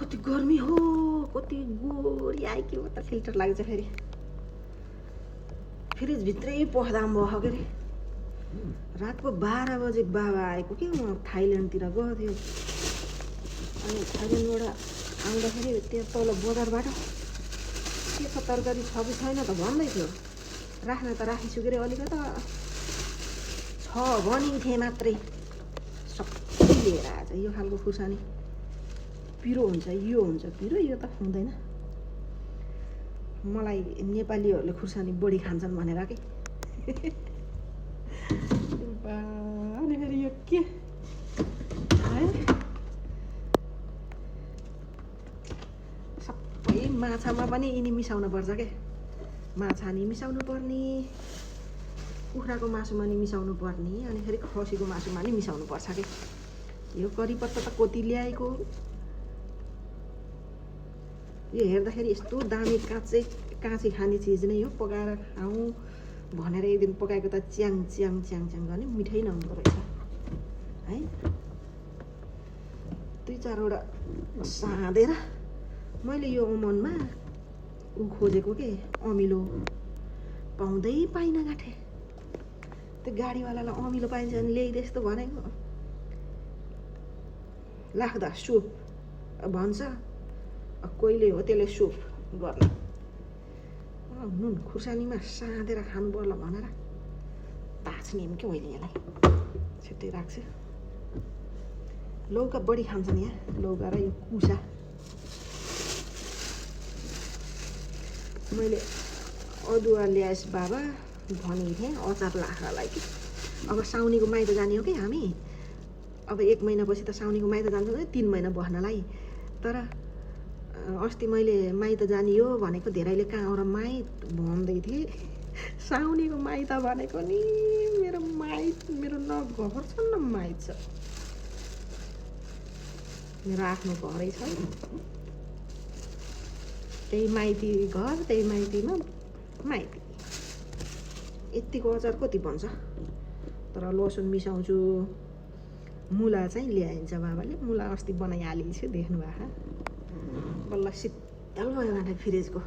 कति गर्मी हो, कति गोरी आइक्यो त फिल्टर लाग्छ फेरि। फ्रिजभित्रै पस्दा पनि भयो के अरे। रातको 12 बजे बाबा आएको कि म थाइल्यान्डतिर गएको थियो। अनि थाइल्यान्डबाट आउँदाखेरि त्यहाँ तल बजारबाट के छ तरकारी छ कि छैन त भन्दै थियो। राख्न त राखिछु के अरे अलिकति छ भनेको थिएँ मात्रै सबै लिएर आएछ। यो खालको खुर्सानी पिरो हुन्छ, यो हुन्छ पिरो, यो त हुँदैन। मलाई नेपालीहरूले खुर्सानी बढी खान्छन् भनेर कि अनि फेरि यो के है, सबै माछामा पनि यिनी मिसाउनु पर्छ के। माछा नि मिसाउनु पर्ने, कुखुराको मासुमा नि मिसाउनु पर्ने, अनि फेरि खसीको मासुमा नि मिसाउनु पर्छ के। यो करिपत्ता त कति ल्याएको, यो हेर्दाखेरि यस्तो दामी काँची खाने चिज नै हो। पकाएर खाउँ भनेर एक दिन पकाएको त च्याङ च्याङ च्याङ च्याङ गर्ने मिठै नहुँदो रहेछ है। 2-4वटा साँधेर मैले यो ओमनमा खोजेको के अमिलो पाउँदै पाइन गाँठे। त्यो गाडीवालालाई अमिलो पाइन्छ भने ल्याइदे यस्तो भनेको। लाग्दा सुप भन्छ, कहिले हो त्यसले सुप गर्ने। नुन खुर्सानीमा साँधेर खानु पर्ला भनेर ताछ्ने कि मैले यसलाई छिट्टै राख्छु। लौका बढी खान्छन् यहाँ, लौका र यो कुसा। मैले अदुवा ल्याएस बाबा भनेको थिएँ अचार लाखालाई कि। अब साउनीको माइत जाने हो कि हामी। अब 1 महिनापछि त साउनीको माइत जान्छौँ 3 महिना बस्नलाई। तर अस्ति मैले माइत जाने हो भनेको धेरैले कहाँ आएर माइत भन्दै थिएँ। साउनीको माइत भनेको नि मेरो माइत, मेरो न घर छ न माइत छ, मेरो आफ्नो घरै छ। त्यही माइती घर, त्यही माइतीमा माइती। यतिको अचार कति बन्छ। तर लसुन मिसाउँछु, मुला चाहिँ ल्याइन्छ बाबाले। मुला अस्ति बनाइहालिछु, देख्नु भएको बल्ल शीतल भयो भने फ्रिजको।